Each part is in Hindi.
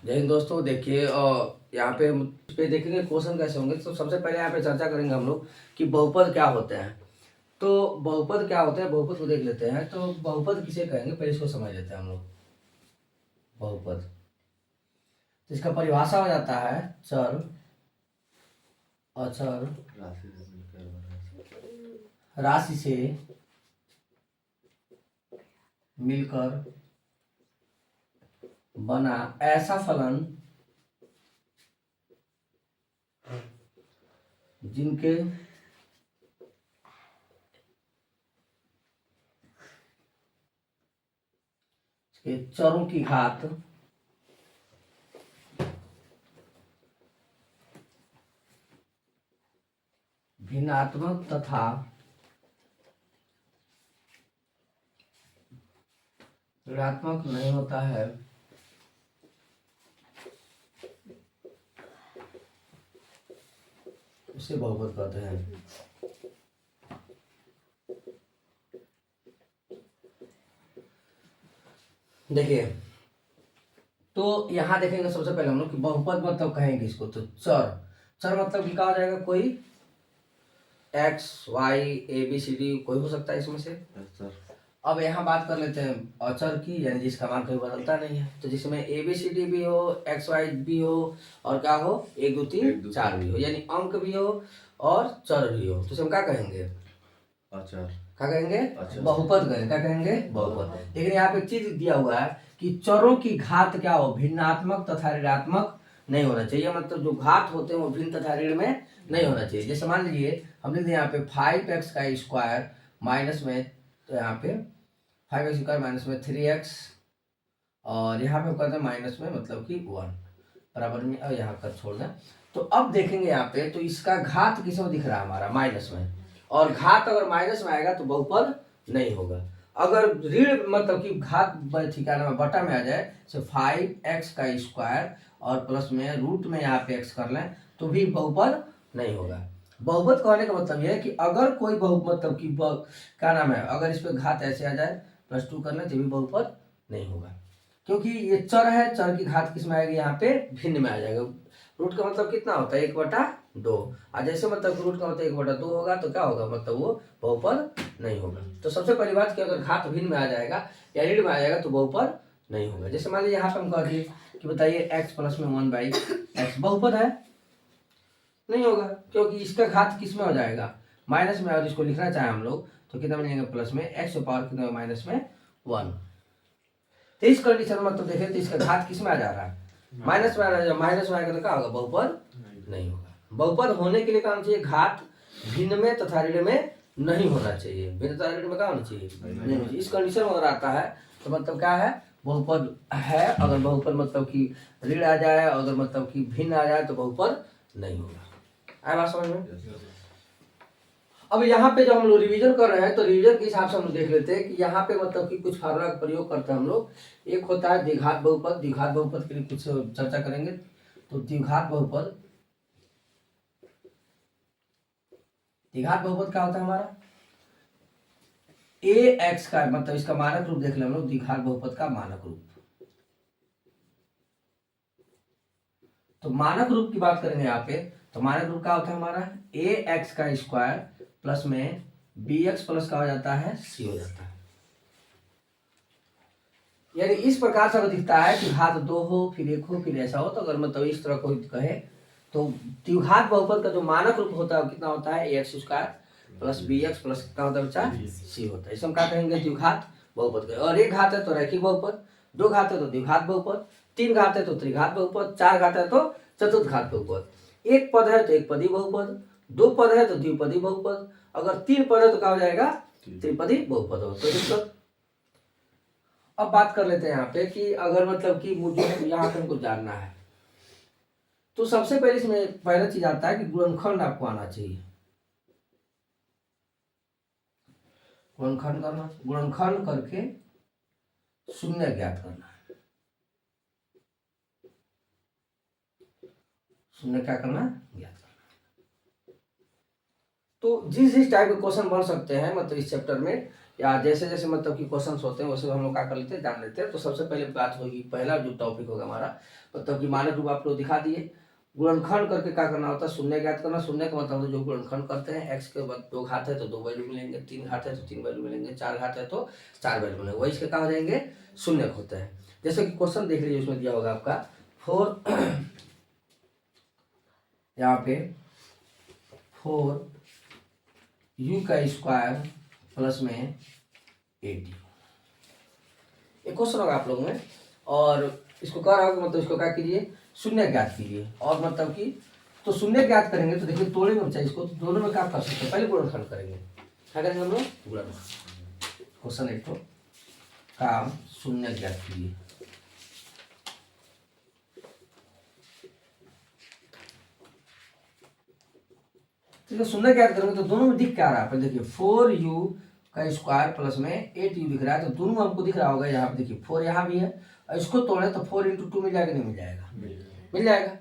जय हिंद दोस्तों। देखिए यहाँ पे देखेंगे क्वेश्चन कैसे होंगे। तो सबसे पहले यहाँ पे चर्चा करेंगे हम लोग कि बहुपद क्या होते हैं। तो बहुपद क्या होते हैं, बहुपद को देख लेते हैं। तो बहुपद किसे कहेंगे, पहले इसको समझ लेते हैं हम लोग। बहुपद तो इसका परिभाषा हो जाता है चर, अचर, राशि से मिलकर बना ऐसा फलन जिनके चरों की घात भिन्नात्मक तथा ऋणात्मक नहीं होता है, उसे बहुपद कहते हैं। देखिए तो यहाँ देखेंगे सबसे पहले हम लोग कि बहुपद मतलब कहेंगे इसको। तो चर, चर मतलब क्या हो जाएगा, कोई X Y A B C D कोई हो सकता है इसमें से। अब यहाँ बात कर लेते हैं अचर की, यानी जिसका मान कभी बदलता नहीं है। तो जिसमें ए बी सी डी भी हो, एक्स वाई भी हो, और क्या हो, 1 2 3 4 भी हो, यानी अंक भी हो और चर भी हो, तो इसे हम क्या कहेंगे, अचर। क्या कहेंगे, बहुपद कहेंगे। क्या कहेंगे, बहुपद। लेकिन यहाँ पे चीज दिया हुआ है कि चरों की घात क्या हो, भिन्नात्मक तथा ऋणात्मक नहीं होना चाहिए। मतलब जो घात होते हैं वो भिन्न तथा ऋण में नहीं होना चाहिए। जैसे मान लीजिए हम लिख दें यहाँ पे 5x का स्क्वायर माइनस में, तो यहाँ पे 5x स्क्वायर माइनस में 3x, और यहाँ पे कहते हैं माइनस में मतलब कि 1 बराबर में, और यहाँ कर छोड़ दें। तो अब देखेंगे यहाँ पे, तो इसका घात किस में दिख रहा है, हमारा माइनस में, और घात अगर माइनस में आएगा तो बहुपद नहीं होगा। अगर ऋण मतलब कि घात ठिकाना में बटा में आ जाए, तो 5x का स्क्वायर और प्लस में रूट में यहाँ पे x कर लें तो भी बहुपद नहीं होगा। बहुपद कहने का मतलब यह है कि अगर कोई बहु मतलब कि क्या नाम है, अगर इस पे घात ऐसे आ जाए +2 कर लें तो भी बहुपद नहीं होगा, क्योंकि ये चर है। चर की घात किस में आएगी, यहाँ पे भिन्न में आ जाएगा। रूट का मतलब कितना होता है, 1/2। और जैसे मतलब रूट का मतलब 1/2 होगा तो क्या होगा, मतलब वो बहुपद नहीं होगा। तो सबसे पहली बात कि अगर घात भिन्न में आ जाएगा या ऋण में आ जाएगा तो बहुपद नहीं होगा। जैसे मान लीजिए यहाँ पे हम कह दिए कि बताइए x प्लस में 1/x बहुपद है, नहीं होगा, क्योंकि इसका घात किस में हो जाएगा, माइनस में। और इसको लिखना चाहे हम लोग तो कितना बनेगा, प्लस में x पावर कितना, माइनस में 1। तो इस कंडीशन में तो देखें तो इसका घात किस में आ जा रहा है, माइनस में आ रहा है। माइनस में आएगा तो क्या होगा, बहुपद नहीं होगा। बहुपद होने के लिए क्या होना चाहिए, घात भिन्न में तथा ऋण में नहीं होना चाहिए। भिन्न तथा ऋण में क्या होना चाहिए, नहीं होना चाहिए। इस कंडीशन में अगर आता है तो मतलब क्या है, बहुपद है। अगर बहुपद मतलब कि ऋण आ जाए, अगर मतलब कि भिन्न आ जाए तो बहुपद नहीं होगा। आया बात समझ में। अब यहाँ पे जब हम लोग रिवीजन कर रहे हैं तो रिवीजन के हिसाब से हम लोग देख लेते हैं कि यहाँ पे मतलब कि कुछ फार्मूला का प्रयोग करते हैं हम लोग। एक होता है द्विघात बहुपद। द्विघात बहुपद के लिए कुछ चर्चा करेंगे। तो द्विघात बहुपद, द्विघात बहुपद क्या होता है हमारा, ax का मतलब इसका मानक रूप देख लें हम लोग। द्विघात बहुपद का मानक रूप, तो मानक रूप की बात करेंगे यहाँ पे। तो मानक रूप क्या होता है हमारा, ax का स्क्वायर प्लस में bx प्लस का हो जाता है c हो जाता है। यानी इस प्रकार से अगर दिखता है कि घात 2 हो फिर 1 हो फिर ऐसा हो, तो अगर मतलब इस तरह कोई कहे तो द्विघात बहुपद का जो मानक रूप होता है कितना होता है, ax square plus bx plus कितना होता है बच्चा, c होता है। इसे हम क्या कहेंगे, द्विघात बहुपद। और एक घात है तो रैखिक बहुपद, 2 घात है तो द्विघात बहुपद, 3 घात है तो त्रिघात बहुपद, 4 घात है तो चतुर्घात बहुपद, 1 पद है तो एक पदी बहुपद, 2 पद है तो द्विपदी बहुपद, अगर 3 पद है तो क्या हो जाएगा, त्रिपदी बहुपद हो। तो अब बात कर लेते हैं यहाँ पे कि अगर मतलब कि मुझे यहाँ पे हमको जानना है, तो सबसे पहले इसमें पहला चीज आता है कि गुणनखंड आपको आना चाहिए। गुणनखंड करना, गुणनखंड करके शून्य ज्ञात करना है। शून्य क्या करना, ज्ञात करना। तो जिस जिस टाइप के क्वेश्चन बन सकते हैं मतलब इस चैप्टर में, या जैसे जैसे मतलब कि क्वेश्चंस होते हैं वैसे हम लोग क्या कर लेते हैं, जान लेते हैं। तो सबसे पहले बात होगी, पहला जो टॉपिक होगा हमारा, मतलब कि मानक रूप आप लोग दिखा दिए। गुणनखंड करके क्या करना होता है, शून्य ज्ञात करना। शून्य का मतलब जो गुणनखंड करते हैं, एक्स के बाद 2 घात है तो 2 वैल्यू मिलेंगे, 3 घात है तो 3 वैल्यू मिलेंगे, 4 घात है तो 4 वैल्यू मिलेंगे, वही इसके कहा हो जाएंगे, शून्य होते हैं। जैसे कि क्वेश्चन देख लीजिए, उसमें दिया होगा आपका 4 यहाँ पे 4u का स्क्वायर प्लस में 80, एक क्वेश्चन होगा आप लोगों में, और इसको कह रहा होगा मतलब इसको क्या कीजिए, शून्य ज्ञात कीजिए। और मतलब कि तो शून्य ज्ञात करेंगे तो देखिए तोड़ेंगे बच्चा इसको, तो दोनों में क्या कर सकते हैं, पहले गुणनखंड करेंगे। क्या करेंगे हम लोग, गुणनखंड। क्वेश्चन एक तो काम शून्य ज्ञात कीजिए। ठीक है, शून्य ज्ञात करेंगे तो दोनों में दिख क्या रहा है, देखिए 4u का स्क्वायर प्लस में 8u दिख रहा है, तो दोनों हमको दिख रहा होगा। यहाँ पे देखिए 4 यहाँ भी है, और इसको तोड़े तो 4 × 2 मिल जाएगा, नहीं मिल जाएगा, मिल जाएगा।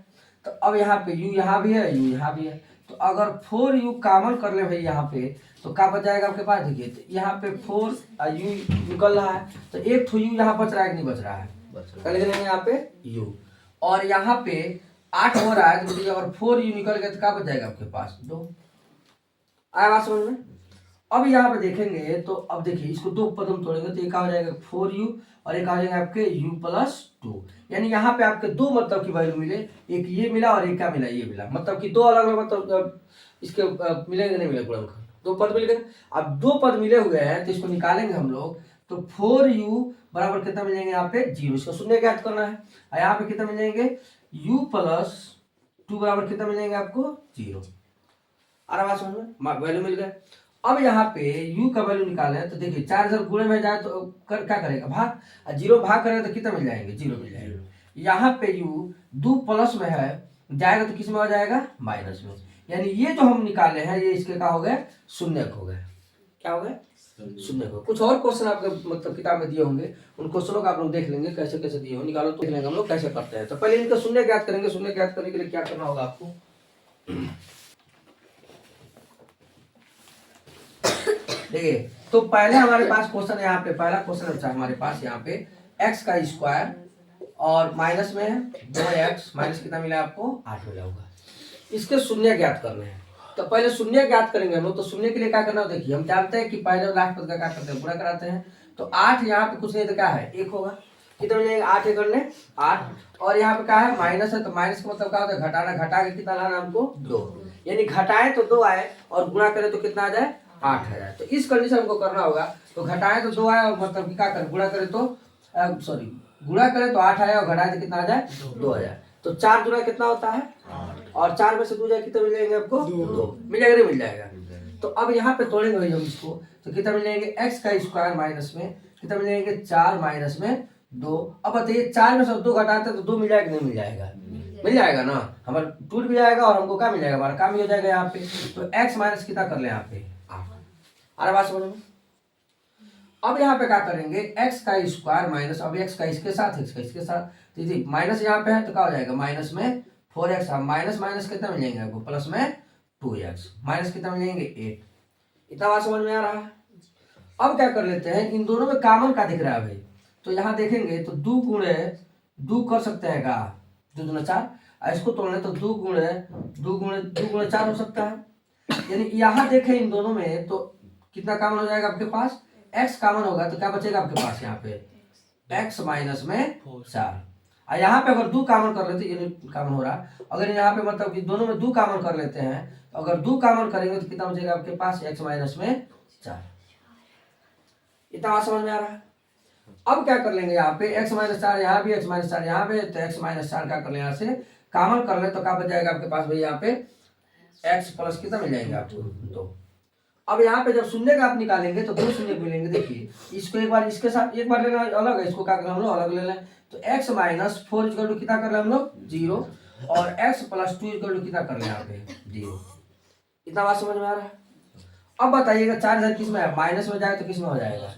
तो अब यहाँ पे u यहाँ भी है, u यहाँ भी है, तो अगर 4u कॉमन कर ले भाई यहाँ पे, तो क्या बच जाएगा आपके पास, देखिए तो यहाँ पे 4u निकल रहा है, तो एक ठो u यहाँ बच रहा है कि नहीं बच रहा है, क्या लिख लेंगे यहाँ पे u, और यहाँ पे 8 हो रहा है, तो देखिए अगर 4u निकल गया तो क्या बच जाएगा आपके पास, 2। आया बात समझ में। अब यहाँ पे देखेंगे तो अब देखिए इसको 2 पद हम तोड़ेंगे तो एक आ जाएगा 4u, और एक आ जाएगा आपके u + 2, यानी यहाँ पे आपके 2 मतलब की वैल्यू मिले, एक ये मिला और एक क्या मिला, ये मिला, मतलब कि 2 अलग अलग मतलब इसके मिलेंगे, नहीं मिले गुणनखंड, 2 पद मिल गए। अब 2 पद मिले हुए हैं तो इसको निकालेंगे हम लोग, तो 4u बराबर कितना मिलेंगे यहाँ पे 0, इसको शून्य ज्ञात करना है। और यहाँ पे कितना मिलेंगे, u + 2 बराबर कितना मिलेंगे आपको 0। आराम समझ में, वैल्यू मिल गए। अब यहाँ पे u का वैल्यू निकाले तो देखिए 4 जब गुणे में जाए तो क्या करेगा, भाग, और 0 भाग करेगा तो कितना मिल जाएंगे, 0 मिल जाएगा। यहाँ पे u 2 प्लस में है, जाएगा तो किस में हो जाएगा, माइनस में, यानी ये जो हम निकाले हैं ये इसके क्या हो गए, शून्य हो गए, क्या हो गए, शून्य हो। कुछ और क्वेश्चन आपके मतलब किताब में दिए होंगे, उन क्वेश्चनों का आप लोग देख लेंगे कैसे कैसे दिए हो, निकालो तो देख लेंगे हम लोग कैसे करते हैं। तो पहले इनका शून्य ज्ञात करेंगे। शून्य ज्ञात करने के लिए क्या करना होगा आपको, देखिए तो पहले हमारे पास क्वेश्चन यहाँ पे, पहला क्वेश्चन अच्छा हमारे पास यहाँ पे x का स्क्वायर और माइनस में है 2x, माइनस कितना मिला आपको 8 मिला होगा, इसके शून्य ज्ञात करने हैं। तो पहले शून्य ज्ञात करेंगे हम लोग, तो शून्य के लिए क्या करना, देखिए हम जानते हैं कि पहले लास्ट पद का क्या करते हैं, पूरा कराते हैं। तो 8 यहाँ पे कुछ नहीं तो क्या है, 1 होगा, कितना मिलेगा 8 1 करने 8, और यहाँ पे क्या है माइनस है, तो माइनस का मतलब क्या होता है घटाना, घटा के कितना लाना हमको 2, यानी घटाए तो 2 आए और गुणा करें तो कितना आ जाए 8 आ जाए। तो इस कंडीशन हमको करना होगा, तो घटाए तो 2 आए और मतलब कि क्या करें, गुणा करें तो सॉरी गुणा करें तो 8 आया और घटाए तो कितना आ जाए 2 आ जाए। तो 4 गुना कितना होता है 8, और 4 में से 2 जाए कितना मिल जाएंगे आपको 2, मिल जाएगा, नहीं मिल जाएगा। तो अब यहाँ पे तोड़ेंगे भाई हम इसको, तो कितना मिलेंगे x का स्क्वायर माइनस में कितना मिलेंगे 4 माइनस में 2। अब बताइए 4 में से 2 घटाते हैं तो 2 मिल जाएगा, नहीं मिल जाएगा, मिल जाएगा ना, हमारा टूट भी जाएगा और हमको क्या मिल जाएगा, हमारा काम भी हो जाएगा यहाँ पे। तो x माइनस कितना कर ले यहाँ पे 8, आ रहा बात समझ में। अब यहाँ पे क्या करेंगे, x का स्क्वायर माइनस, अब x का इसके साथ, x का इसके साथ, तो माइनस यहाँ पे है तो क्या हो जाएगा, माइनस में 4x, माइनस माइनस कितना मिलेंगे आपको प्लस में 2x, माइनस कितना मिलेंगे 8। इतना बात समझ में आ रहा है। अब क्या कर लेते हैं, इन दोनों में कॉमन का दिख रहा है भाई, तो यहाँ देखेंगे तो 2 गुणे 2 कर सकते हैं का, 2 दूना 4, इसको तोड़ने तो 2 गुणे 4 हो सकता है। यानी यहाँ देखें इन दोनों में तो कितना कॉमन हो जाएगा आपके पास, x कॉमन होगा तो क्या बचेगा आपके पास यहाँ पे x माइनस में 4, और यहाँ पे अगर 2 कॉमन कर लेते, ये कॉमन हो रहा, अगर यहाँ पे मतलब कि दोनों में 2 कॉमन कर लेते हैं, तो अगर 2 कॉमन करेंगे तो कितना बचेगा आपके पास x माइनस में 4। इतना बात समझ में आ रहा है। अब क्या कर लेंगे यहाँ पे x माइनस 4 यहाँ भी, x माइनस 4 यहाँ पे, तो x माइनस 4 क्या कर ले यहाँ से कॉमन कर ले तो क्या बच जाएगा आपके पास भाई यहाँ पे x प्लस कितना मिल जाएगा आपको 2। अब यहाँ पे जब शून्य का आप निकालेंगे तो 2 शून्य मिलेंगे, देखिए इसको एक बार इसके साथ एक बार लेना अलग है, इसको क्या करना हम लोग अलग ले लें, तो x माइनस 4 इक्वल टू कितना कर ले हम लोग 0, और x प्लस 2 इक्वल टू कितना कर ले यहाँ पे 0। इतना बात समझ में आ रहा है। अब बताइएगा 4 इधर किस में है, माइनस में जाए तो किस में हो जाएगा,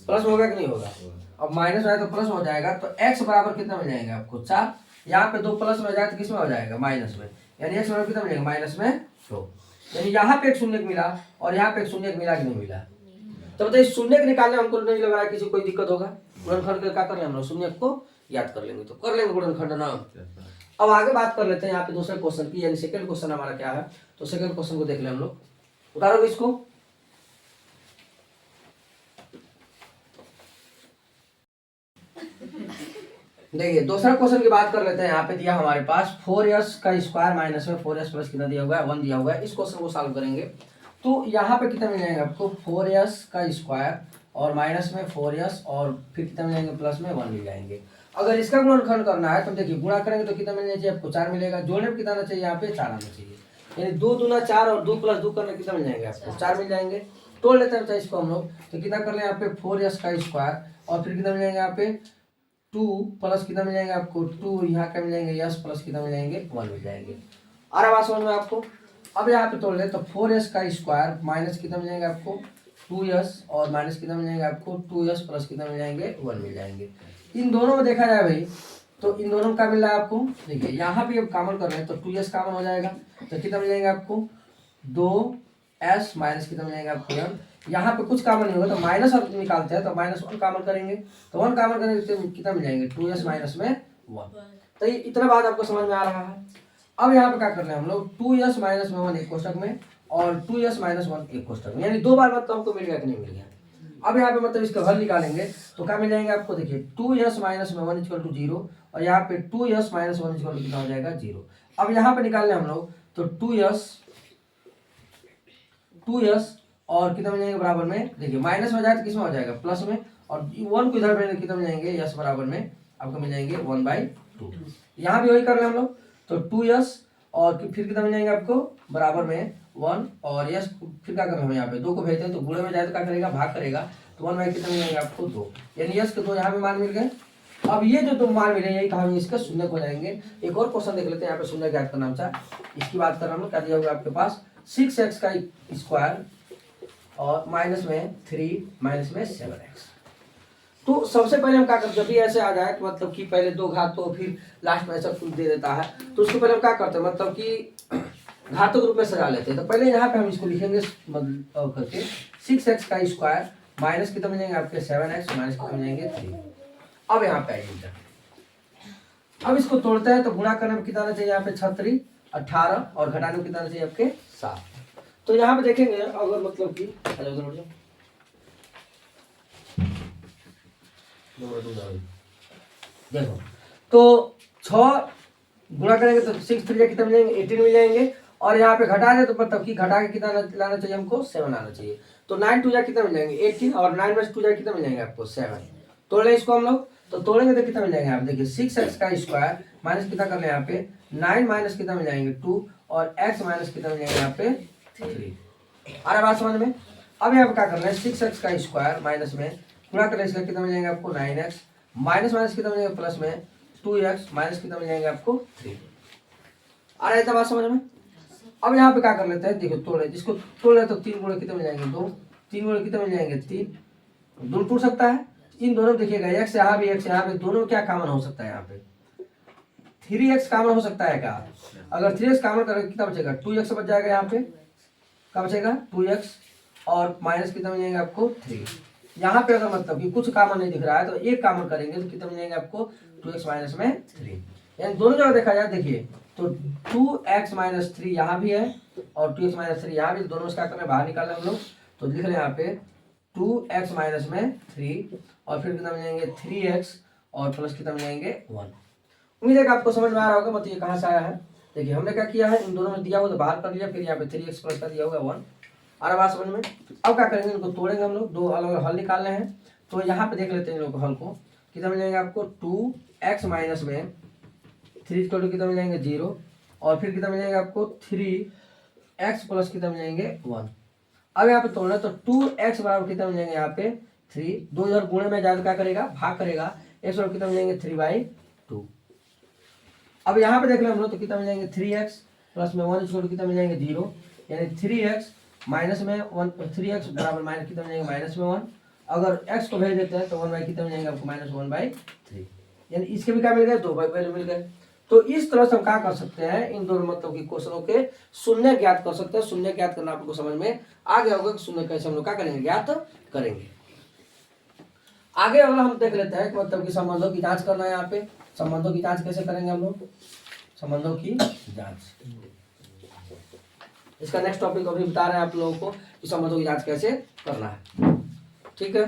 प्लस में होगा कि नहीं होगा, अब माइनस में आए तो प्लस में हो जाएगा, तो x बराबर कितना मिल जाएगा आपको 4, यहाँ पे 2 प्लस में जाए तो किस में हो जाएगा माइनस में, यानी x बराबर कितना मिलेगा माइनस में 2, यानी यहाँ पे एक शून्य मिला और यहाँ पे एक शून्य मिला कि नहीं मिला, तो बताइए शून्य के निकालने हमको नहीं लग रहा है किसी कोई दिक्कत होगा। गुणनखंड का क्या कर लेंगे हम लोग, शून्य को याद कर लेंगे, तो कर लेंगे गुणनखंड ना। अब आगे बात कर लेते हैं यहाँ पे दूसरे क्वेश्चन की, यानी सेकंड क्वेश्चन हमारा क्या है। तो सेकंड क्वेश्चन को देख लें हम लोग, उतारोगे इसको। देखिए दूसरा क्वेश्चन की बात कर लेते हैं। यहाँ पे दिया हमारे पास 4s का स्क्वायर माइनस में 4s प्लस कितना दिया हुआ है 1 दिया हुआ है। इस क्वेश्चन को सॉल्व करेंगे तो यहाँ पे कितना मिल जाएगा आपको 4s का स्क्वायर और माइनस में 4s और फिर कितना मिल जाएंगे प्लस में 1 मिल जाएंगे। अगर इसका गुणनखंड करना है तो देखिए गुणा करेंगे तो कितना मिलना चाहिए आपको 4 मिलेगा। जोड़ने में कितना आना चाहिए यहाँ पे 4 आना चाहिए, यानी 2 दूना 4 और 2 प्लस 2 करने कितना मिल जाएंगे आपको 4 मिल जाएंगे। तोड़ लेते हैं इसको हम लोग, तो कितना कर ले यहाँ पे 4s का स्क्वायर और फिर कितना मिल जाएंगे यहाँ पे 2 प्लस कितना मिल जाएंगे आपको 2 यहाँ का मिल जाएंगे यस प्लस कितना मिल जाएंगे 1 मिल जाएंगे। आ रहा बात समझ में आपको। अब यहाँ पे तोड़ ले तो 4s का स्क्वायर माइनस कितना मिल जाएंगे आपको 2s और माइनस कितना मिल जाएंगे आपको 2s प्लस कितना मिल जाएंगे 1 मिल जाएंगे। इन दोनों में देखा जाए भाई तो इन दोनों में क्या मिल रहा है आपको, देखिए यहाँ पे अब कॉमन कर रहे हैं तो 2s कॉमन हो जाएगा तो कितना मिल जाएंगे आपको 2s माइनस कितना मिल जाएगा आपको 1। यहाँ पे कुछ कॉमन नहीं होगा तो माइनस और निकालते हैं तो -1 कॉमन करेंगे तो 1 कॉमन करेंगे तो कितना मिल जाएंगे 2s माइनस में 1। तो ये इतना बात आपको समझ में आ रहा है। अब यहाँ पे क्या कर रहे हैं हम लोग 2s माइनस में 1 एक कोष्टक में और 2s माइनस 1 एक कोष्टक में, यानी 2 बार मतलब हमको मिल गया कि नहीं मिल गया। अब यहाँ पे मतलब इसका हल निकालेंगे तो क्या मिल जाएंगे आपको, देखिए 2s माइनस में 1 इक्वल टू 0 और यहाँ पे 2s माइनस 1 इक्वल टू कितना हो जाएगा 0। अब यहाँ पे निकालने हम लोग तो 2s और कितना मिल जाएगा बराबर में, देखिए माइनस में जाए तो किसमें हो जाएगा प्लस में और 1 को इधर में कितना मिल जाएंगे s बराबर में आपको मिल जाएंगे 1/2। यहाँ भी वही कर रहे हम लोग तो 2s और फिर कितना मिल जाएंगे आपको बराबर में 1 और यस फिर क्या कर रहे हैं यहाँ पे 2 को भेजते हैं तो गुणे में जाए तो क्या करेगा भाग करेगा तो 1 बाई कितना मिल जाएंगे आपको 2, यानी यस के 2 यहाँ पे मान मिल गए। अब ये जो 2 मान मिले यही कहा इसका शून्य हो जाएंगे। एक और क्वेश्चन देख लेते हैं यहाँ पे शून्य ज्ञात करना चाह इसकी बात कर रहा हूँ। क्या दिया होगा आपके पास 6x का स्क्वायर और माइनस में 3 माइनस में 7x। तो सबसे पहले हम क्या करते जब भी ऐसे आ जाए तो मतलब कि पहले 2 घात तो फिर लास्ट में ऐसा कुछ दे देता है तो उसको पहले हम क्या करते हैं मतलब कि घातों के रूप में सजा लेते हैं। तो पहले यहाँ पे हम इसको लिखेंगे मतलब करके 6x का स्क्वायर माइनस कितना मिल जाएंगे आपके 7x माइनस कितना मिल जाएंगे 3। अब यहाँ पे आइए अब इसको तोड़ते हैं तो गुणा करने में कितना आना चाहिए यहाँ पे 36 18 और घटाने में कितना आना चाहिए आपके 7। तो यहाँ पे देखेंगे अगर मतलब कि देखो तो 6 गुणा करेंगे तो 6 3 कितना मिल जाएंगे 18 मिल जाएंगे और यहाँ पे घटा दे तो मतलब कि घटा के कितना लाना चाहिए हमको 7 आना चाहिए। तो 9 2 कितना मिल जाएंगे 18 और 9 में 2 कितना मिल जाएंगे आपको 7। तोड़ ले इसको हम लोग तो तोड़ेंगे तो कितना मिल जाएंगे आप देखिए 6x का स्क्वायर माइनस कितना कर ले यहाँ पे 9 माइनस कितना मिल जाएंगे 2 और x माइनस कितना मिल जाएंगे यहाँ पे 3। आ रहा बात समझ में। अब यहाँ पे क्या करना है 6x का स्क्वायर माइनस में गुणा कर ले इसका कितना मिल जाएंगे आपको 9x माइनस माइनस कितना मिल जाएगा प्लस में 2x माइनस कितना मिल जाएंगे आपको 3। आ रहा है बात समझ में। अब यहाँ पे क्या कर लेते हैं देखो तोड़े जिसको तोड़ ले तो 3 गुणे कितने मिल जाएंगे 2 3 गुणे कितने मिल जाएंगे 3 दोनों टूट सकता है। इन दोनों देखिएगा x यहाँ भी x यहाँ पे दोनों क्या कॉमन हो सकता है यहाँ पे 3x कॉमन हो सकता है क्या। अगर 3x कॉमन करेंगे कितना बचेगा 2x बच जाएगा यहाँ पे क्या बचेगा 2x और माइनस कितना मिल जाएंगे आपको 3। यहाँ पे अगर मतलब कि कुछ कॉमन नहीं दिख रहा है तो एक कॉमन करेंगे तो कितना मिल जाएंगे आपको 2x माइनस में 3। यानी दोनों जगह देखा जाए देखिए तो 2x माइनस 3 यहाँ भी है और 2x माइनस 3 यहाँ भी, दोनों से क्या करना है बाहर निकालना हम लोग तो लिख रहे हैं यहाँ पे 2x माइनस में 3 और फिर कितना मिल जाएंगे 3x और प्लस कितना मिल जाएंगे 1। उम्मीद है कि आपको समझ में आ रहा होगा मतलब ये कहाँ से आया है। देखिए हमने क्या किया है इन दोनों में दिया हुआ तो बाहर कर लिया फिर यहाँ पे 3x प्लस का दिया हुआ 1। आ रहा बात समझ में। अब क्या करेंगे इनको तोड़ेंगे हम लोग 2 अलग अलग हल निकालने हैं तो यहाँ पे देख लेते हैं इन लोग हल को कितना मिल जाएंगे आपको 2x माइनस में 3 इक्वल टू कितना मिल जाएंगे 0 और फिर कितना मिल जाएगा आपको 3x प्लस कितना मिल जाएंगे 1। अब यहाँ पे तोड़ना तो 2x बराबर कितना मिल जाएंगे यहाँ पे 3 2 इधर गुणे में जाए क्या करेगा भाग करेगा x बराबर कितना मिल जाएंगे 3/2। अब यहाँ पे देख ले हम लोग तो कितना मिल जाएंगे 3x प्लस में 1 इक्वल टू कितना मिल जाएंगे 0 यानी 3x माइनस में 1 3x बराबर माइनस कितना मिल जाएंगे माइनस में 1। अगर x को भेज देते हैं तो 1 बाई कितना मिल जाएंगे आपको -1/3 यानी इसके भी क्या मिल गए 2 बाई वैल्यू मिल गए। तो इस तरह से हम क्या कर सकते हैं, इन दोनों मतलब कि क्वेश्चनों के शून्य ज्ञात कर सकते हैं। शून्य ज्ञात करना आपको समझ में आ गया होगा कि शून्य कैसे हम लोग क्या करेंगे, ज्ञात करेंगे। आगे अगला हम देख लेते हैं मतलब कि संबंधों की जांच करना है। यहाँ पे संबंधों की जांच कैसे करेंगे हम लोग, संबंधों की जांच, इसका नेक्स्ट टॉपिक अभी बता रहे हैं आप लोगों को कि संबंधों की जांच कैसे करना है। ठीक है।